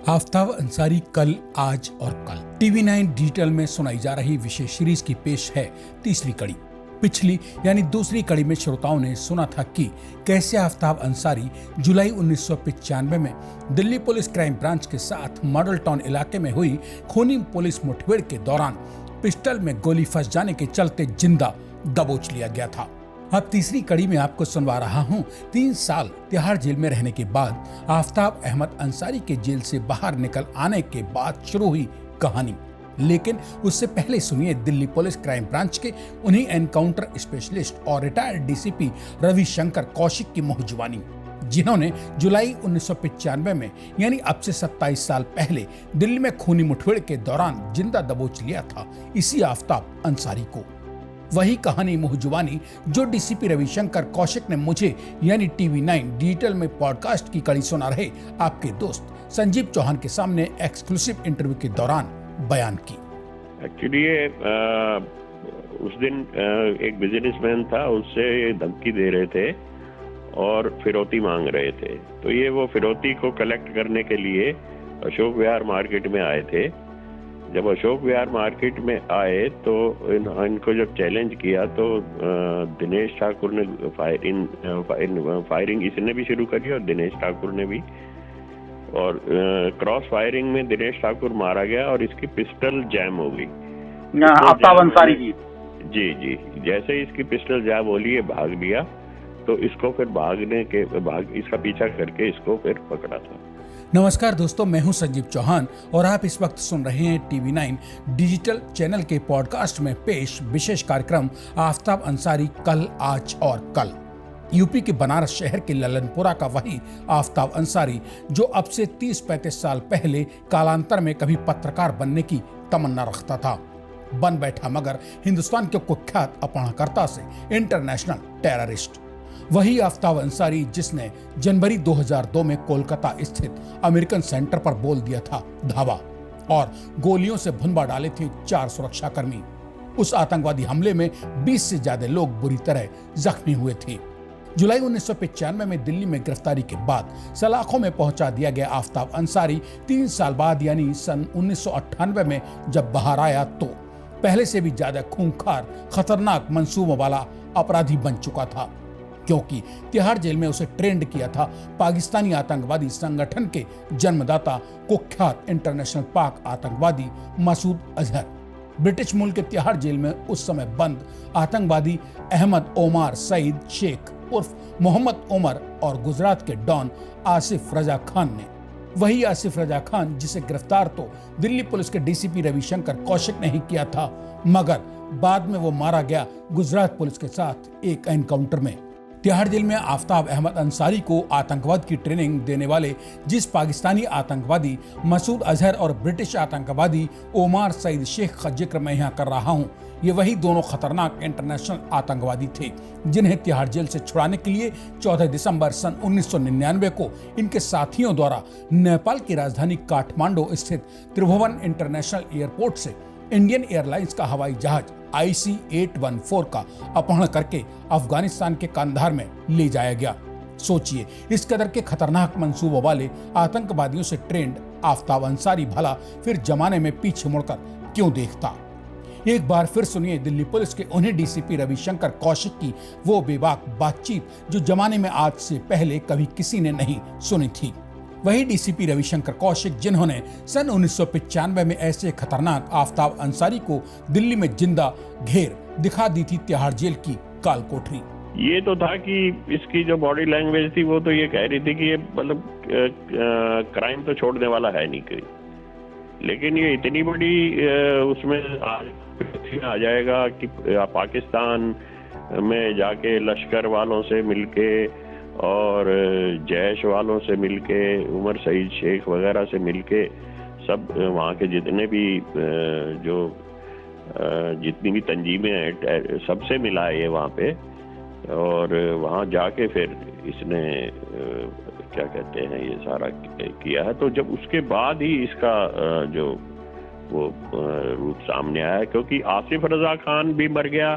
आफ्ताब अंसारी कल, आज और कल टीवी 9 डिजिटल में सुनाई जा रही विशेष सीरीज की पेश है तीसरी कड़ी। पिछली यानी दूसरी कड़ी में श्रोताओं ने सुना था कि कैसे आफ्ताब अंसारी जुलाई 1995 में दिल्ली पुलिस क्राइम ब्रांच के साथ मॉडल टाउन इलाके में हुई खूनी पुलिस मुठभेड़ के दौरान पिस्टल में गोली फंस जाने के चलते जिंदा दबोच लिया गया था। अब तीसरी कड़ी में आपको सुनवा रहा हूँ 3 साल तिहाड़ जेल में रहने के बाद आफ्ताब अहमद अंसारी के जेल से बाहर निकल आने के बाद शुरू हुई कहानी। लेकिन उससे पहले सुनिए दिल्ली पुलिस क्राइम ब्रांच के उन्हीं एनकाउंटर स्पेशलिस्ट और रिटायर्ड डीसीपी रविशंकर कौशिक की मुंहजुबानी, जिन्होंने जुलाई 1995 में यानी अब से 27 साल पहले दिल्ली में खूनी मुठभेड़ के दौरान जिंदा दबोच लिया था इसी आफ्ताब अंसारी को। वही कहानी मुंहजुबानी जो डीसीपी रविशंकर कौशिक ने मुझे यानी टीवी 9 डिजिटल में पॉडकास्ट की कड़ी सुना रहे आपके दोस्त संजीव चौहान के सामने एक्सक्लूसिव इंटरव्यू के दौरान बयान की। एक्चुअली उस दिन एक बिजनेसमैन था, उससे धमकी दे रहे थे और फिरौती मांग रहे थे। तो ये वो फिरौती को कलेक्ट करने के लिए अशोक विहार मार्केट में आए थे। जब अशोक विहार मार्केट में आए तो इनको जब चैलेंज किया तो दिनेश ठाकुर ने फायरिंग इसने भी शुरू करी और दिनेश ठाकुर ने भी, और क्रॉस फायरिंग में दिनेश ठाकुर मारा गया और इसकी पिस्टल जैम हो गई। आफ्ताब अंसारी की जी जैसे ही इसकी पिस्टल जैम होली ये भाग लिया, तो इसको फिर इसका पीछा करके इसको फिर पकड़ा था। नमस्कार दोस्तों, मैं हूं संजीव चौहान और आप इस वक्त सुन रहे हैं टीवी 9 डिजिटल चैनल के पॉडकास्ट में पेश विशेष कार्यक्रम आफ्ताब अंसारी कल, आज और कल। यूपी के बनारस शहर के ललनपुरा का वही आफ्ताब अंसारी जो अब से 30-35 साल पहले कालांतर में कभी पत्रकार बनने की तमन्ना रखता था, बन बैठा मगर हिंदुस्तान के कुख्यात अपहरणकर्ता से इंटरनेशनल टेररिस्ट। वही आफ्ताब अंसारी जिसने जनवरी 2002 में कोलकाता स्थित अमेरिकन सेंटर पर बोल दिया था धावा और गोलियों से भुनवा डाले थे 4 सुरक्षाकर्मी। उस आतंकवादी हमले में 20 से ज्यादा लोग बुरी तरह जख्मी हुए थे। जुलाई 1995 में दिल्ली में गिरफ्तारी के बाद सलाखों में पहुंचा दिया गया आफ्ताब अंसारी 3 साल बाद यानी सन 1998 में जब बाहर आया तो पहले से भी ज्यादा खूंखार, खतरनाक मंसूबों वाला अपराधी बन चुका था, क्योंकि तिहाड़ जेल में उसे ट्रेंड किया था पाकिस्तानी आतंकवादी संगठन के जन्मदाता कुख्यात इंटरनेशनल पाक आतंकवादी मसूद अजहर। ब्रिटिश मूल के तिहाड़ जेल में उस समय बंद आतंकवादी अहमद ओमार सईद शेख उर्फ मोहम्मद उमर और गुजरात के डॉन आसिफ रजा खान ने, वही आसिफ रजा खान जिसे गिरफ्तार तो दिल्ली पुलिस के डीसीपी रविशंकर कौशिक ने ही किया था, मगर बाद में वो मारा गया गुजरात पुलिस के साथ एक एनकाउंटर में। तिहाड़ जेल में आफ्ताब अहमद अंसारी को आतंकवाद की ट्रेनिंग देने वाले जिस पाकिस्तानी आतंकवादी मसूद अजहर और ब्रिटिश आतंकवादी ओमार सईद शेख का जिक्र मैं यहाँ कर रहा हूँ, ये वही दोनों खतरनाक इंटरनेशनल आतंकवादी थे जिन्हें तिहाड़ जेल से छुड़ाने के लिए 14 दिसंबर सन 1999 को इनके साथियों द्वारा नेपाल की राजधानी काठमांडू स्थित त्रिभुवन इंटरनेशनल एयरपोर्ट से इंडियन एयरलाइंस का हवाई जहाज IC-814 का अपहरण करके अफगानिस्तान के कंधार में ले जाया गया। सोचिए, इस कदर के खतरनाक मंसूबों वाले आतंकवादियों से ट्रेंड आफ्ताब अंसारी भला फिर जमाने में पीछे मुड़कर क्यों देखता। एक बार फिर सुनिए दिल्ली पुलिस के उन्हीं डीसीपी रविशंकर कौशिक की वो बेबाक बातचीत जो जमाने में आज से पहले कभी किसी ने नहीं सुनी थी। वही डीसीपी रविशंकर कौशिक जिन्होंने सन 1995 में ऐसे खतरनाक आफ्ताब अंसारी को दिल्ली में जिंदा घेर दिखा दी थी तिहाड़ जेल की काल कोठरी। ये तो था कि इसकी जो बॉडी लैंग्वेज थी वो तो ये कह रही थी कि ये मतलब क्राइम तो छोड़ने वाला है नहीं कोई, लेकिन ये इतनी बड़ी उसमें आ जाएगा कि पाकिस्तान में जाके लश्कर वालों से मिलके और जैश वालों से मिलके, उमर सईद शेख वगैरह से मिलके, सब वहाँ के जितने भी जितनी भी तंजीमें हैं सबसे मिला है ये वहाँ पे, और वहाँ जाके फिर इसने क्या कहते हैं ये सारा किया है। तो जब उसके बाद ही इसका जो वो रूप सामने आया, क्योंकि आसिफ रजा खान भी मर गया।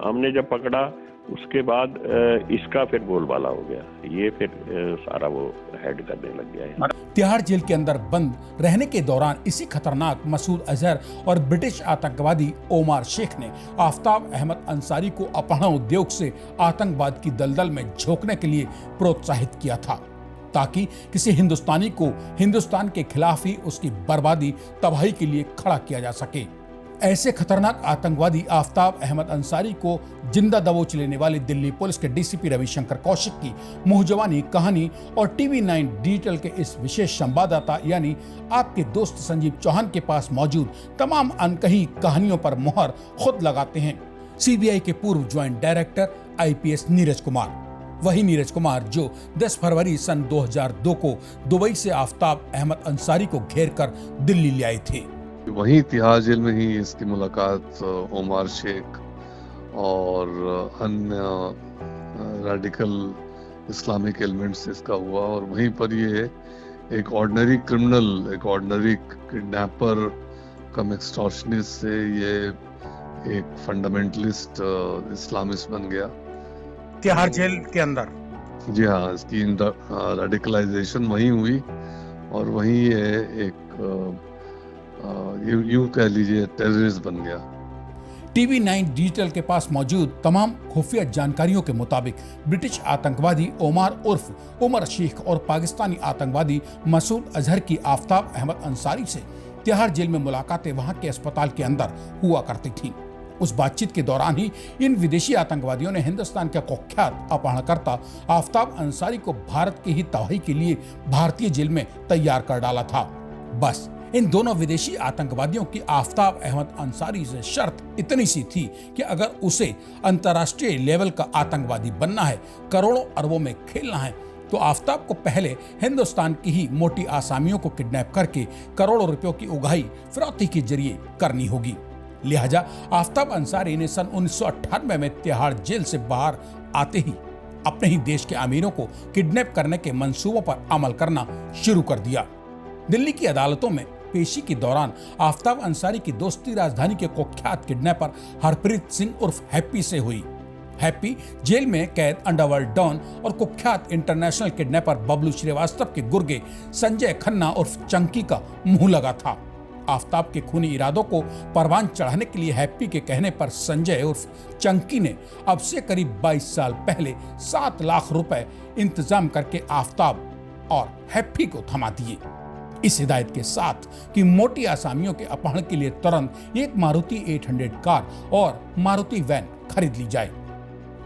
हमने जब पकड़ा उसके बाद इसका फिर बोलबाला हो गया, ये फिर सारा वो हेड करने लग गया है। तिहाड़ जेल के अंदर बंद रहने के दौरान इसी खतरनाक मसूद अजहर और ब्रिटिश आतंकवादी ओमार शेख ने आफ्ताब अहमद अंसारी को अपहरण उद्योग से आतंकवाद की दलदल में झोंकने के लिए प्रोत्साहित किया था, ताकि किसी हिंदुस्तानी को हिंदुस्तान के खिलाफ ही उसकी बर्बादी तबाही के लिए खड़ा किया जा सके। ऐसे खतरनाक आतंकवादी आफ्ताब अहमद अंसारी को जिंदा दबोच लेने वाली दिल्ली पुलिस के डीसीपी रविशंकर कौशिक की मुंहजबानी कहानी और टीवी 9 डिजिटल के इस विशेष संवाददाता यानी आपके दोस्त संजीव चौहान के पास मौजूद तमाम अनकही कहानियों पर मुहर खुद लगाते हैं सीबीआई के पूर्व joint director IPS Neeraj Kumar. वही नीरज कुमार जो 10 फरवरी सन 2002 को दुबई से आफ्ताब अहमद अंसारी को घेर कर दिल्ली ले आए थे। वहीं तिहाड़ जेल में ही इसकी मुलाकात ओमार शेख और अन्य रेडिकल इस्लामिक एलिमेंट्स से इसका हुआ और वहीं पर ये एक ऑर्डिनरी क्रिमिनल, एक ऑर्डिनरी किडनैपर कम एक्सटॉर्शनिस्ट से ये एक फंडामेंटलिस्ट इस्लामिस्ट बन गया तिहाड़ जेल के अंदर। जी हाँ, इसकी रेडिकलाइजेशन वहीं हुई और वहीं ये एक यूं कह लीजिए टेररिस्ट बन गया। टीवी 9 डिजिटल के पास मौजूद तमाम खुफिया जानकारियों के मुताबिक ब्रिटिश आतंकवादी ओमार उर्फ उमर शेख और पाकिस्तानी आतंकवादी मसूद अजहर की आफ्ताब अहमद अंसारी से तिहाड़ जेल में मुलाकातें वहां के अस्पताल के अंदर हुआ करती थीं। उस बातचीत के दौरान ही इन विदेशी आतंकवादियों ने हिंदुस्तान के कुख्यात अपहरणकर्ता आफ्ताब अंसारी को भारत की ही तबाही के लिए भारतीय जेल में तैयार कर डाला था। बस इन दोनों विदेशी आतंकवादियों की आफ्ताब अहमद अंसारी से शर्त इतनी सी थी कि अगर उसे अंतर्राष्ट्रीय लेवल का आतंकवादी बनना है, करोड़ों अरबों में खेलना है, तो आफ्ताब को पहले हिंदुस्तान की ही मोटी आसामियों को किडनैप करके करोड़ों रुपयों की उगाही फिरौती के जरिए करनी होगी। लिहाजा आफ्ताब अंसारी ने सन 1998 में तिहाड़ जेल से बाहर आते ही अपने ही देश के अमीरों को किडनैप करने के मंसूबों पर अमल करना शुरू कर दिया। दिल्ली की अदालतों में पेशी के दौरान आफ्ताब अंसारी की दोस्ती राजधानी के कुख्यात किडनैपर हरप्रीत सिंह उर्फ हैप्पी से हुई। हैप्पी जेल में कैद अंडरवर्ल्ड डॉन और कुख्यात इंटरनेशनल किडनैपर बबलू श्रीवास्तव के गुर्गे संजय खन्ना उर्फ चंकी का मुंह लगा था। आफ्ताब के खूनी इरादों को परवान चढ़ाने के लिए हैप्पी के कहने पर संजय उर्फ चंकी ने अब से करीब 22 साल पहले 7 लाख रुपए इंतजाम करके आफ्ताब और हैप्पी को थमा दिए, इस हिदायत के साथ कि मोटी आसामियों के अपहरण के लिए तुरंत एक मारुति 800 कार और मारुति वैन खरीद ली जाए।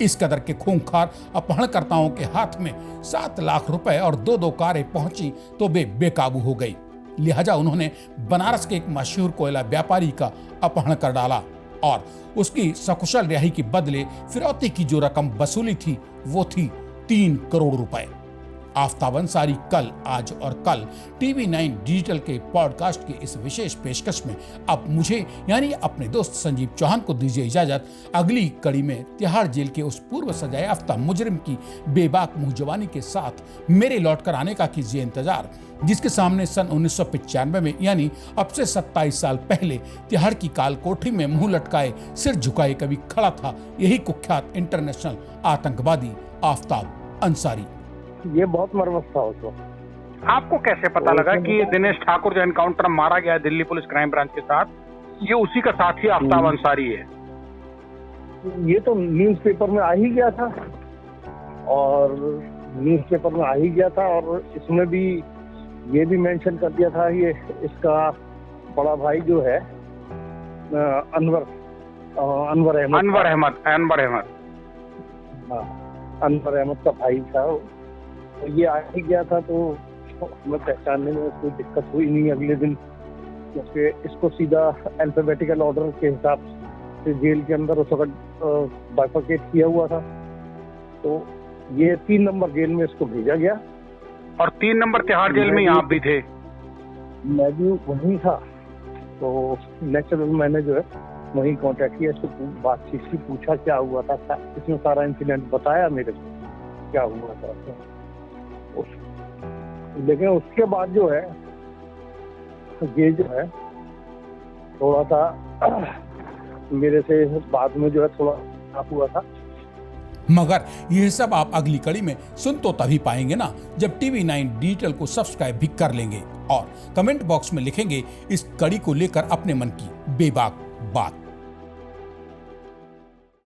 इस कदर के खूंखार अपहरणकर्ताओं के हाथ में 7 लाख रुपए और 2 कारें पहुंची तो वे बेकाबू हो गई। लिहाजा उन्होंने बनारस के एक मशहूर कोयला व्यापारी का अपहरण कर डाला और उसकी सकुशल रिहाई के बदले फिरौती की जो रकम वसूली थी वो थी 3 करोड़ रुपए। आफ्ताब अंसारी कल, आज और कल टीवी 9 डिजिटल के पॉडकास्ट की इस विशेष पेशकश में अब मुझे यानी अपने दोस्त संजीव चौहान को दीजिए इजाजत। अगली कड़ी में तिहाड़ जेल के उस पूर्व सजायाफ्ता मुजरिम की बेबाक मुंहजबानी के साथ मेरे लौटकर आने का कीजिए इंतजार, जिसके सामने सन 1995 में यानी अब से 27 साल पहले तिहाड़ की काल कोठरी में मुंह लटकाए सिर झुकाए कभी खड़ा था यही कुख्यात इंटरनेशनल आतंकवादी आफ्ताब अंसारी। ये बहुत नर्वस था उस वक्त। आपको कैसे पता लगा कि दिनेश ठाकुर जो एनकाउंटर मारा गया दिल्ली पुलिस क्राइम ब्रांच के साथ, ये उसी का साथी आफ्ताब अंसारी है? ये तो न्यूज़पेपर में आ ही गया था और न्यूज़पेपर में आ ही गया था और इसमें भी ये भी मेंशन कर दिया था ये इसका बड़ा भाई जो है अनवर अहमद का भाई था। तो ये आ ही गया था तो हमें पहचानने में कोई दिक्कत हुई नहीं अगले दिन, क्योंकि इसको सीधा अल्फाबेटिकल ऑर्डर के हिसाब से जेल के अंदर उस वक्त बाइफरकेट किया हुआ था। तो ये 3 नंबर जेल में इसको भेजा गया और 3 नंबर तिहाड़ जेल में आप भी थे? मैं भी वहीं था। तो नेचुरल मैंने जो है वहीं कांटेक्ट किया, इसको बातचीत की, पूछा क्या हुआ था, इसमें सारा इंसिडेंट बताया मेरे को क्या हुआ था। लेकिन उसके बाद जो है ये जो है थोड़ा सा मेरे से बाद में जो है थोड़ा हुआ था। मगर यह सब आप अगली कड़ी में सुन तो तभी पाएंगे ना, जब TV9 डिजिटल को सब्सक्राइब भी कर लेंगे और कमेंट बॉक्स में लिखेंगे इस कड़ी को लेकर अपने मन की बेबाक बात।